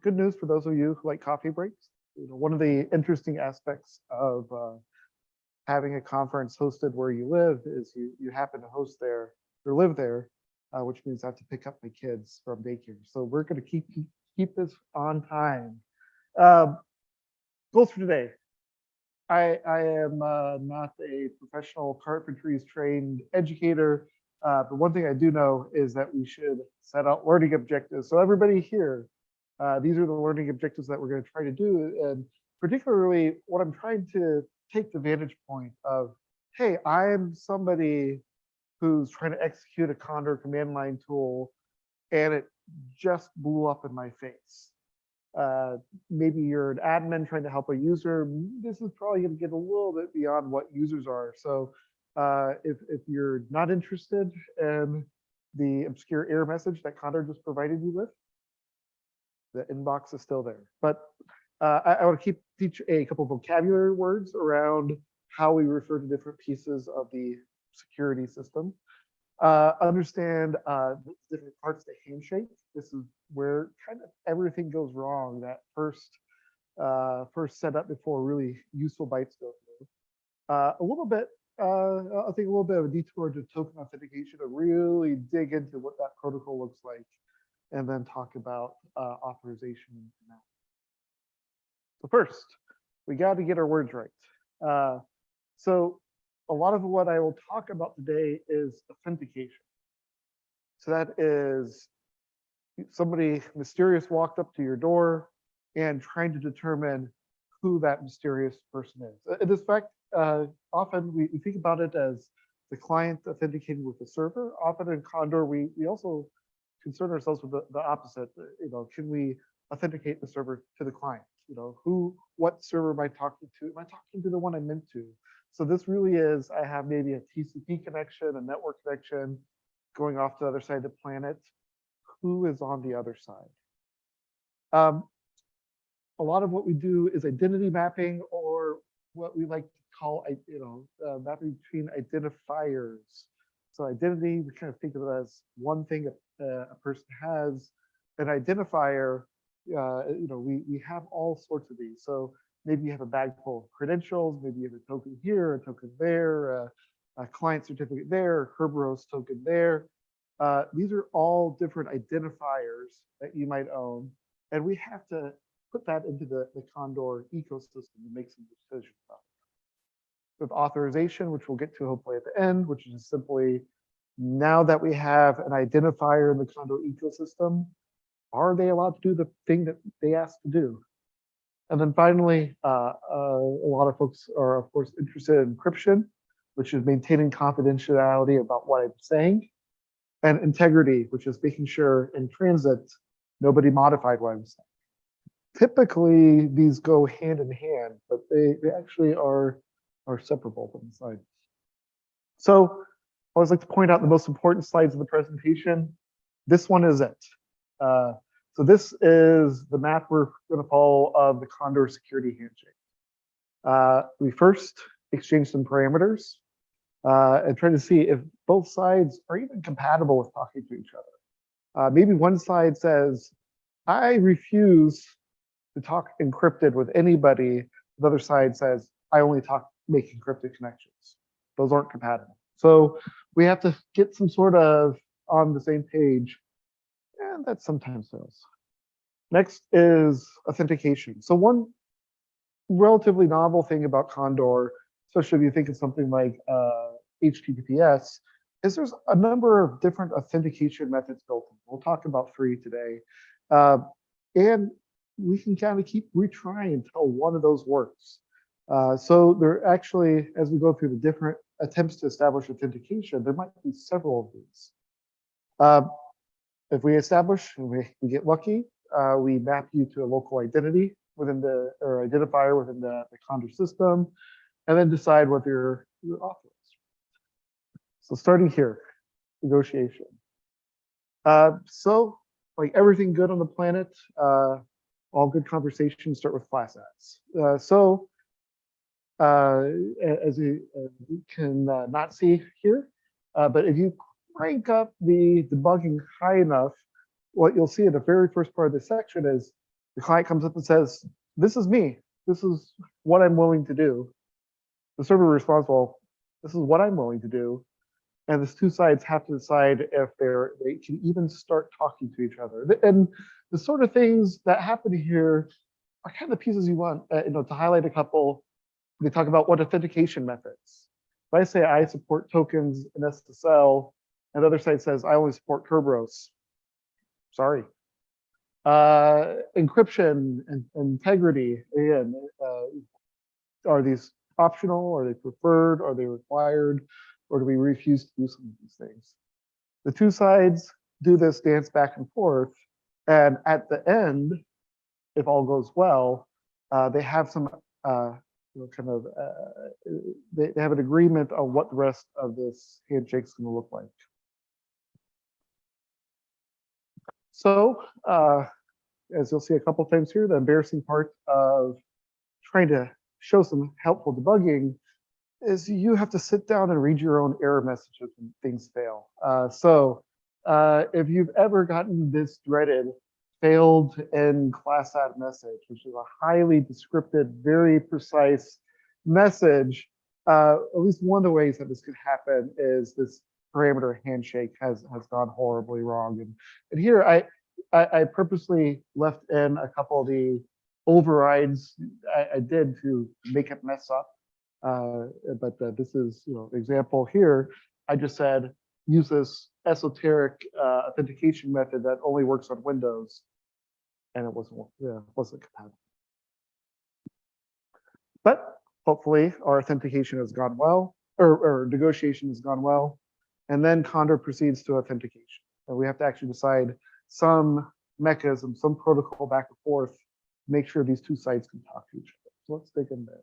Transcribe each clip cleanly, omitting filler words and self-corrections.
good news for those of you who like coffee breaks. One of the interesting aspects of having a conference hosted where you live is you happen to host there or live there, which means I have to pick up my kids from daycare. So we're going to keep this on time. Goals for today. I am not a professional carpentries trained educator, but one thing I do know is that we should set out learning objectives. So everybody here, these are the learning objectives that we're going to try to do. And particularly what I'm trying to take the vantage point of, hey, I'm somebody who's trying to execute a Condor command line tool and it just blew up in my face. Maybe you're an admin trying to help a user. This is probably going to get a little bit beyond what users are. So if you're not interested in the obscure error message that Condor just provided you with, the inbox is still there. But I want to teach a couple of vocabulary words around how we refer to different pieces of the security system. Understand different parts of the handshake. This is where kind of everything goes wrong. That first setup before really useful bytes go through. A little bit, I'll take a little bit of a detour to token authentication to really dig into what that protocol looks like, and then talk about authorization. So first, we got to get our words right. So a lot of what I will talk about today is authentication. So that is somebody mysterious walked up to your door and trying to determine who that mysterious person is. In this fact, often we think about it as the client authenticating with the server. Often in Condor, we also concern ourselves with the opposite. Can we authenticate the server to the client? What server am I talking to? Am I talking to the one I meant to? So this really is, I have maybe a TCP connection, a network connection going off to the other side of the planet. Who is on the other side? A lot of what we do is identity mapping, or what we like to call, mapping between identifiers. So identity, we kind of think of it as one thing a person has. An identifier, we have all sorts of these. So maybe you have a bag full of credentials, maybe you have a token here, a token there, a client certificate there, a Kerberos token there. These are all different identifiers that you might own, and we have to put that into the Condor ecosystem to make some decisions about it. With authorization, which we'll get to hopefully at the end, which is simply, now that we have an identifier in the Condor ecosystem, are they allowed to do the thing that they asked to do? And then finally, a lot of folks are, of course, interested in encryption, which is maintaining confidentiality about what I'm saying, and integrity, which is making sure in transit, nobody modified what I'm saying. Typically, these go hand in hand, but they actually are separable from the side. So I always like to point out the most important slides of the presentation. This one is it. So this is the map we're going to follow of the Condor security handshake. We first exchange some parameters and try to see if both sides are even compatible with talking to each other. Maybe one side says, I refuse to talk encrypted with anybody. The other side says, I only make encrypted connections. Those aren't compatible. So we have to get some sort of on the same page, and that sometimes fails. Next is authentication. So one relatively novel thing about Condor, especially if you think of something like HTTPS, is there's a number of different authentication methods built in. We'll talk about 3 today. And we can kind of keep retrying until one of those works. So there actually, as we go through the different attempts to establish authentication, there might be several of these. If we establish, and we get lucky, we map you to a local identity within or identifier within the Condor system, and then decide whether you're authorized. So starting here, negotiation. So like everything good on the planet, all good conversations start with class acts. As you can not see here, but if you crank up the debugging high enough, what you'll see in the very first part of this section is The client comes up and says, this is me. This is what I'm willing to do. The server responds, well, this is what I'm willing to do. And these two sides have to decide if they can even start talking to each other. And the sort of things that happen here are kind of the pieces you want, to highlight a couple. They talk about what authentication methods. If I say I support tokens in SSL, and the other side says I only support Kerberos, sorry. Encryption and integrity, again, are these optional? Are they preferred? Are they required? Or do we refuse to do some of these things? The two sides do this dance back and forth. And at the end, if all goes well, they have some they have an agreement on what the rest of this handshake is going to look like. So, as you'll see a couple times here, the embarrassing part of trying to show some helpful debugging is you have to sit down and read your own error messages when things fail. If you've ever gotten this dreaded failed to end class add message, which is a highly descriptive, very precise message, at least one of the ways that this could happen is this parameter handshake has gone horribly wrong. And here I purposely left in a couple of the overrides I did to make it mess up. But this is, an example here. I just said, use this esoteric authentication method that only works on Windows. And it wasn't compatible. But hopefully our authentication has gone well, or negotiation has gone well. And then Condor proceeds to authentication. And we have to actually decide some mechanism, some protocol back and forth, make sure these two sides can talk to each other. So let's dig in there.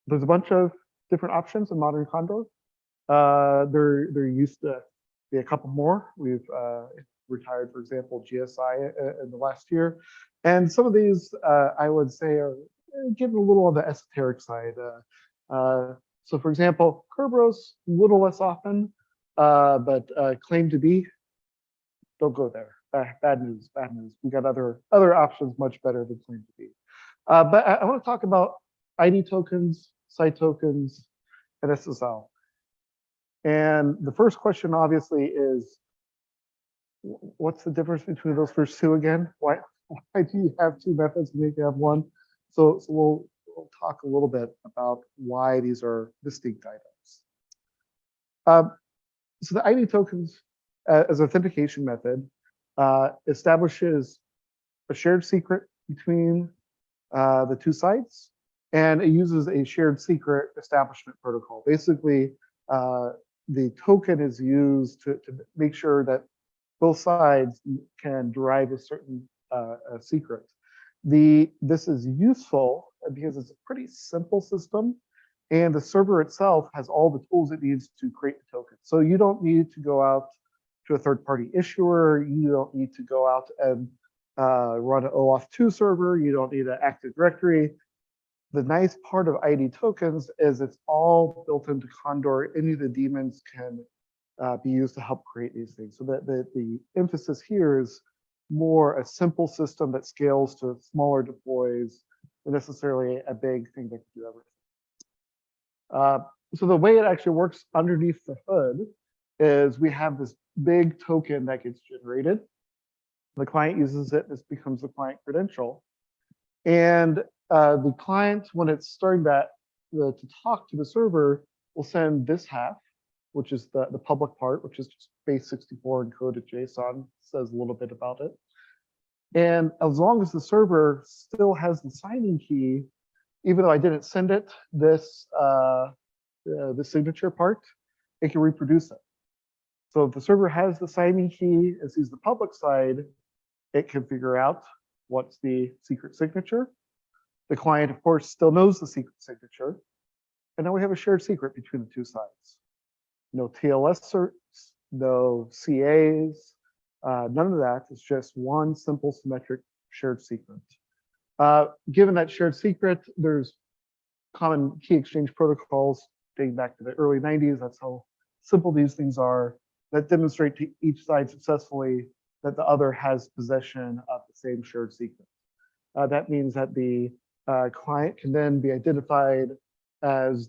There's a bunch of different options in modern Condor. There used to be a couple more. We've retired, for example, GSI in the last year. And some of these, I would say, are getting a little on the esoteric side. So for example, Kerberos, a little less often, but claim to be, don't go there. Bad news, bad news. We got other options much better than claim to be. But I want to talk about ID tokens, site tokens, and SSL. And the first question obviously is, what's the difference between those first two again? Why do you have two methods when you have one? So we'll talk a little bit about why these are distinct items. So the ID tokens as authentication method establishes a shared secret between the two sites, and it uses a shared secret establishment protocol. Basically, the token is used to make sure that both sides can derive a certain secret. This is useful because it's a pretty simple system, and the server itself has all the tools it needs to create the token. So you don't need to go out to a third-party issuer. You don't need to go out and run an OAuth 2 server. You don't need an Active Directory. The nice part of ID tokens is it's all built into Condor. Any of the daemons can be used to help create these things. So the emphasis here is more a simple system that scales to smaller deploys than necessarily a big thing that can do everything. So the way it actually works underneath the hood is we have this big token that gets generated. The client uses it. This becomes the client credential. And the client, when it's starting to talk to the server, will send this half, which is the public part, which is just base64 encoded JSON, says a little bit about it. And as long as the server still has the signing key, even though I didn't send it this the signature part, it can reproduce it. So if the server has the signing key and sees the public side, it can figure out what's the secret signature. The client, of course, still knows the secret signature. And now we have a shared secret between the two sides. No TLS certs, no CAs, none of that. It's just one simple symmetric shared secret. Given that shared secret, there's common key exchange protocols dating back to the early 90s. That's how simple these things are, that demonstrate to each side successfully that the other has possession of the same shared sequence. That means that the client can then be identified as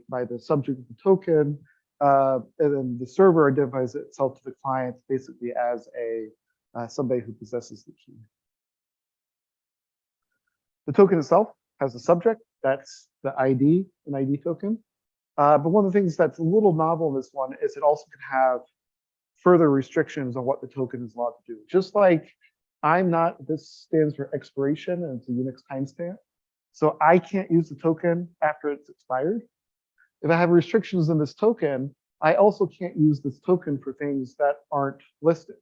by the subject of the token, and then the server identifies itself to the client basically as somebody who possesses the key. The token itself has a subject, that's the ID, an ID token. But one of the things that's a little novel in this one is it also can have further restrictions on what the token is allowed to do. Just like this stands for expiration and it's a Unix timestamp. So I can't use the token after it's expired. If I have restrictions in this token, I also can't use this token for things that aren't listed.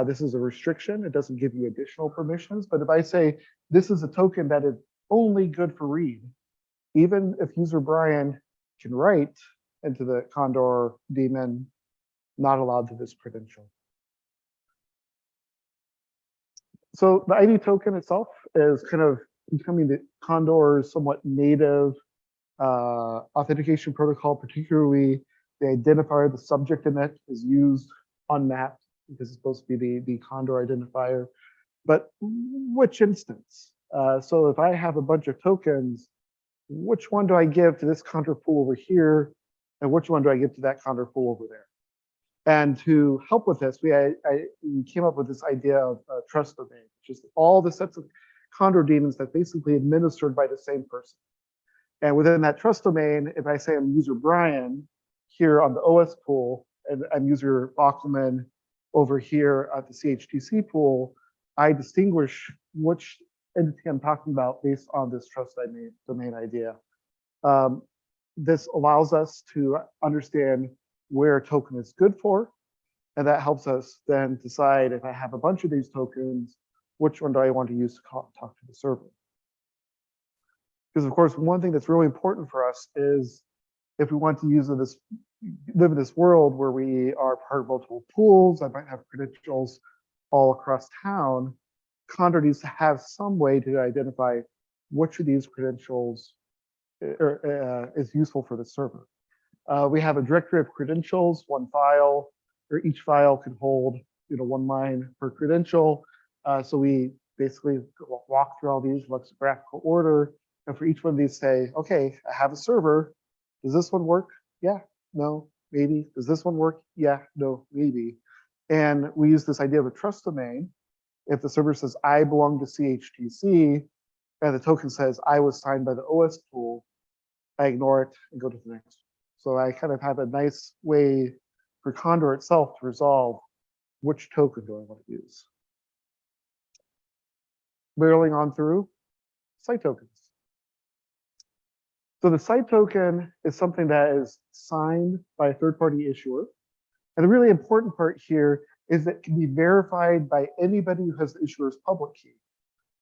This is a restriction. It doesn't give you additional permissions. But if I say this is a token that is only good for read, even if user Brian can write into the Condor daemon, not allowed to this credential. So the ID token itself is kind of becoming the Condor's somewhat native authentication protocol, particularly the identifier, the subject in it is used unmapped because it's supposed to be the Condor identifier. But which instance? So if I have a bunch of tokens, which one do I give to this Condor pool over here? And which one do I give to that Condor pool over there? And to help with this, we came up with this idea of trust domain, which is all the sets of Condor daemons that basically administered by the same person. And within that trust domain, if I say I'm user Brian here on the OS pool, and I'm user Bockelman over here at the CHTC pool, I distinguish which entity I'm talking about based on this trust domain idea. This allows us to understand where a token is good for, and that helps us then decide if I have a bunch of these tokens, which one do I want to use to talk to the server? Because of course, one thing that's really important for us is if we want to live in this world where we are part of multiple pools, I might have credentials all across town, Condor needs to have some way to identify which of these credentials is useful for the server. We have a directory of credentials, one file, or each file can hold 1 line per credential. So we basically walk through all these lexicographical order, and for each one of these say, okay, I have a server. Does this one work? Yeah, no, maybe. Does this one work? Yeah, no, maybe. And we use this idea of a trust domain. If the server says I belong to CHTC, and the token says I was signed by the OS pool, I ignore it and go to the next. So I kind of have a nice way for Condor itself to resolve which token do I want to use. Barreling on through site tokens. So the site token is something that is signed by a third-party issuer. And the really important part here is that it can be verified by anybody who has the issuer's public key,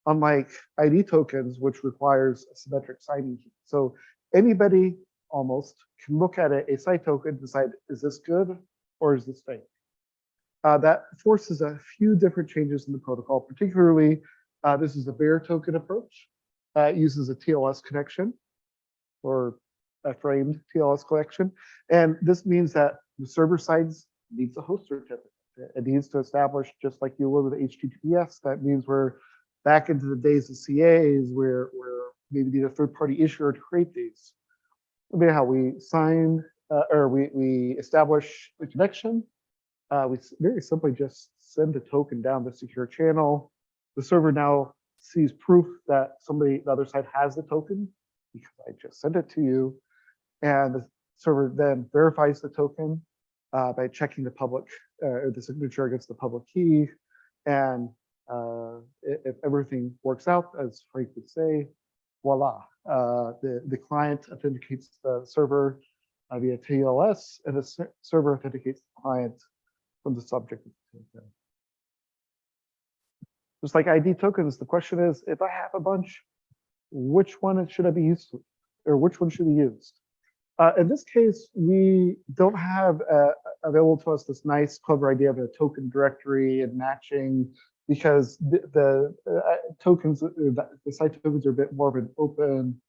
unlike ID tokens, which requires a symmetric signing key. So anybody almost can look at a site token, decide, is this good or is this fake? That forces a few different changes in the protocol, particularly this is a bare token approach. It uses a TLS connection or a framed TLS collection. And this means that the server side needs a host certificate. It needs to establish, just like you would with HTTPS, that means we're back into the days of CAs where maybe need a third-party issuer to create these. How we sign or we establish the connection. We very simply just send a token down the secure channel. The server now sees proof that the other side has the token because I just sent it to you. And the server then verifies the token by checking the public or the signature against the public key. And if everything works out, as Frank would say, voila, the client authenticates the server via TLS, and the server authenticates the client from the subject of the token. Just like ID tokens, the question is, if I have a bunch, which one should I be used to, or which one should be used? In this case, we don't have available to us this nice, clever idea of a token directory and matching, because the tokens, the site tokens are a bit more of an open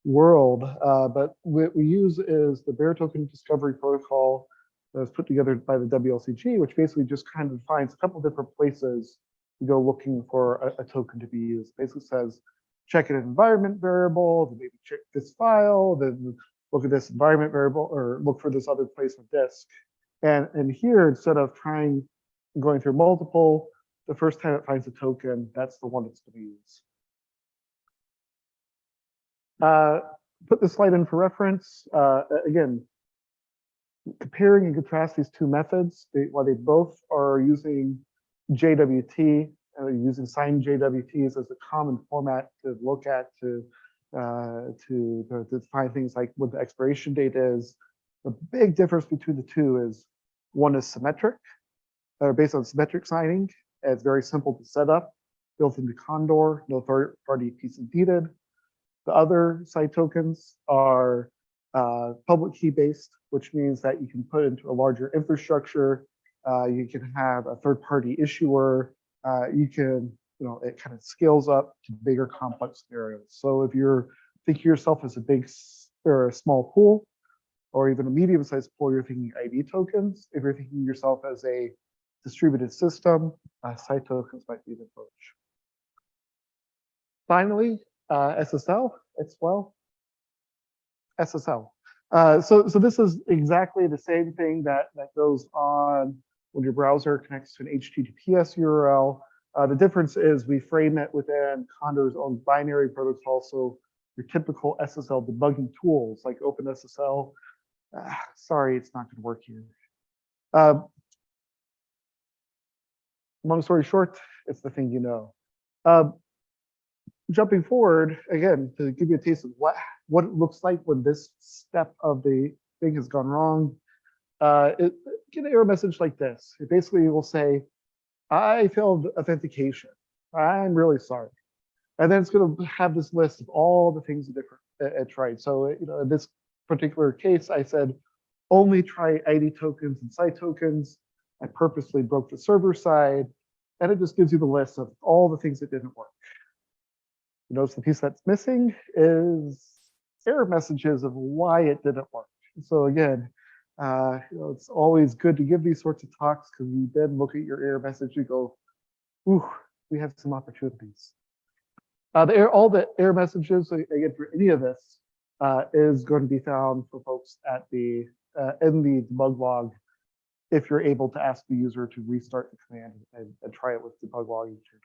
world. But what we use is the bare token discovery protocol, that was put together by the WLCG, which basically just kind of finds a couple different places to go looking for a token to be used. Basically says, check an environment variable, then maybe check this file, then look at this environment variable, or look for this other place on disk. And here, instead of going through multiple, the first time it finds a token, that's the one it's going to use. Put this slide in for reference. Again, comparing and contrast these two methods, while they both are using JWT, using signed JWTs as a common format to look at to define things like what the expiration date is. The big difference between the two is one is symmetric, or based on symmetric signing. It's very simple to set up, built into Condor, no third-party piece needed. The other side tokens are public key based, which means that you can put into a larger infrastructure. You can have a third-party issuer. You can, it kind of scales up to bigger complex scenarios. So if you're thinking yourself as a big or a small pool, or even a medium-sized pool, you're thinking ID tokens. If you're thinking yourself as a distributed system, side tokens might be the approach. Finally, SSL, SSL. So this is exactly the same thing that goes on when your browser connects to an HTTPS URL. The difference is we frame it within Condor's own binary protocol. So your typical SSL debugging tools like OpenSSL, sorry, it's not going to work here. Long story short, it's the thing you know. Jumping forward, again, to give you a taste of what it looks like when this step of the thing has gone wrong, get an error message like this. It basically will say, I failed authentication. I'm really sorry. And then it's going to have this list of all the things it tried. So, in this particular case, I said, only try ID tokens and side tokens. I purposely broke the server side. And it just gives you the list of all the things that didn't work. You notice the piece that's missing is error messages of why it didn't work. So again, it's always good to give these sorts of talks because you then look at your error message and go, ooh, we have some opportunities. All the error messages, again, for any of this is going to be found for folks at in the debug log if you're able to ask the user to restart the command and try it with debug logging turned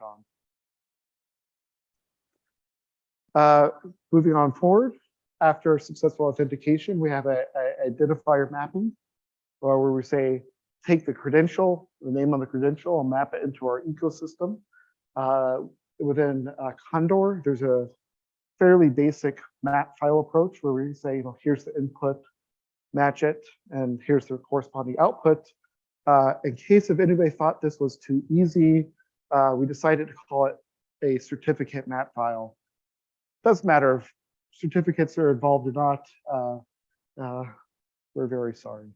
on. Moving on forward, after successful authentication, we have a identifier mapping, where we say, take the credential, the name on the credential, and map it into our ecosystem. Within Condor, there's a fairly basic map file approach where we say, here's the input, match it, and here's the corresponding output. In case if anybody thought this was too easy, we decided to call it a certificate map file. Doesn't matter if certificates are involved or not. We're very sorry.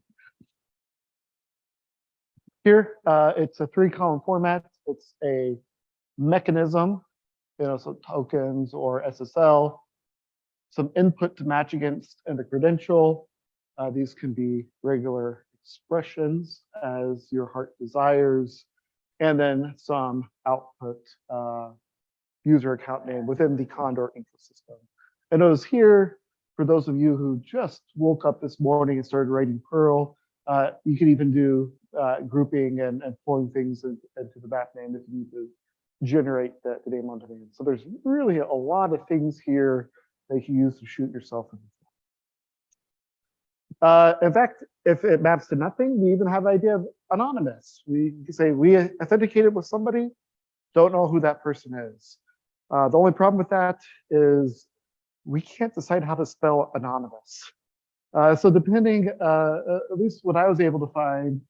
Here, it's a 3-column format. It's a mechanism, so tokens or SSL, some input to match against and the credential. These can be regular expressions as your heart desires, and then some output user account name within the Condor ecosystem. And notice here, for those of you who just woke up this morning and started writing Perl, you can even do grouping and pulling things into the map name if you need to generate the name on demand. So there's really a lot of things here that you can use to shoot yourself in. In fact, if it maps to nothing, we even have the idea of anonymous. We can say we authenticated with somebody, don't know who that person is. The only problem with that is we can't decide how to spell anonymous. So depending, at least what I was able to find,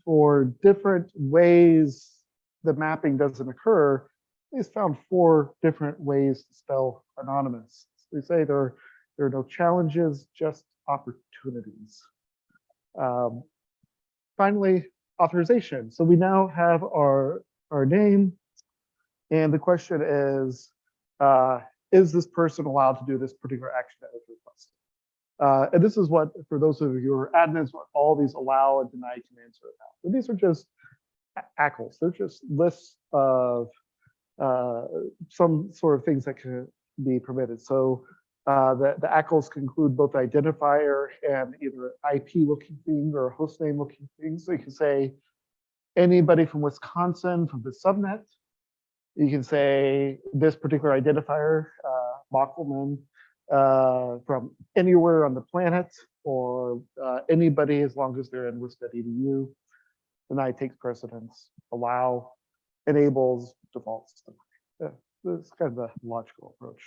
for different ways the mapping doesn't occur, they found 4 different ways to spell anonymous. They say there are no challenges, just opportunities. Finally, authorization. So we now have our name, and the question is this person allowed to do this particular action that was requested? And this is what, for those of you who are admins, what all these allow and deny commands are about. And these are just ACLs. They're just lists of some sort of things that can be permitted. So the ACLs can include both identifier and either IP looking thing or a hostname looking thing. So you can say anybody from Wisconsin from the subnet. You can say this particular identifier, Bockelman, from anywhere on the planet, or anybody as long as they're in WISP.edu. Deny takes precedence, allow, enables, defaults. Yeah, this is kind of the logical approach.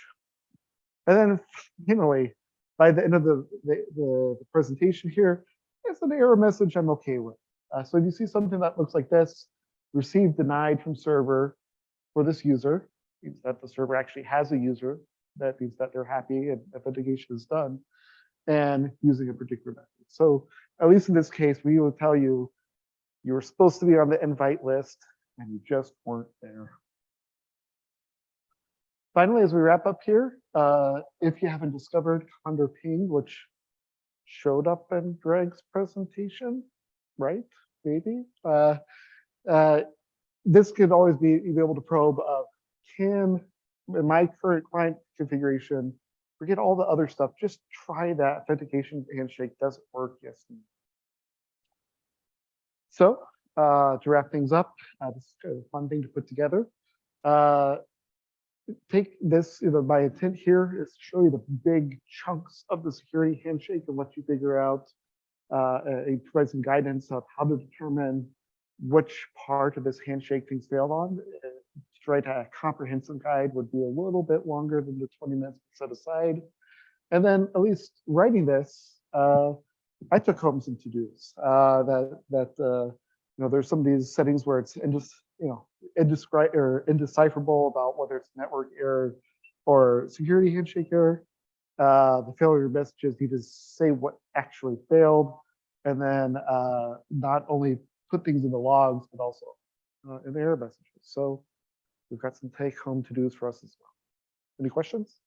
And then finally, by the end of the presentation here, it's an error message I'm okay with. So if you see something that looks like this, received denied from server for this user, means that the server actually has a user. That means that they're happy and authentication is done, and using a particular method. So at least in this case, we will tell you you were supposed to be on the invite list and you just weren't there. Finally, as we wrap up here, if you haven't discovered Condor Ping, which showed up in Greg's presentation, right? Maybe. This could always be able to probe can, in my current client configuration, forget all the other stuff, just try that authentication handshake. Doesn't work, yes. So to wrap things up, this is kind of a fun thing to put together. Take this, my intent here is to show you the big chunks of the security handshake and let you figure out, and provide some guidance of how to determine which part of this handshake things failed on. To write a comprehensive guide would be a little bit longer than the 20 minutes set aside. And then at least writing this, I took home some to-dos there's some of these settings where it's indecipherable about whether it's network error or security handshake error. The failure messages need to say what actually failed, and then not only put things in the logs, but also in the error messages. So we've got some take-home to-dos for us as well. Any questions?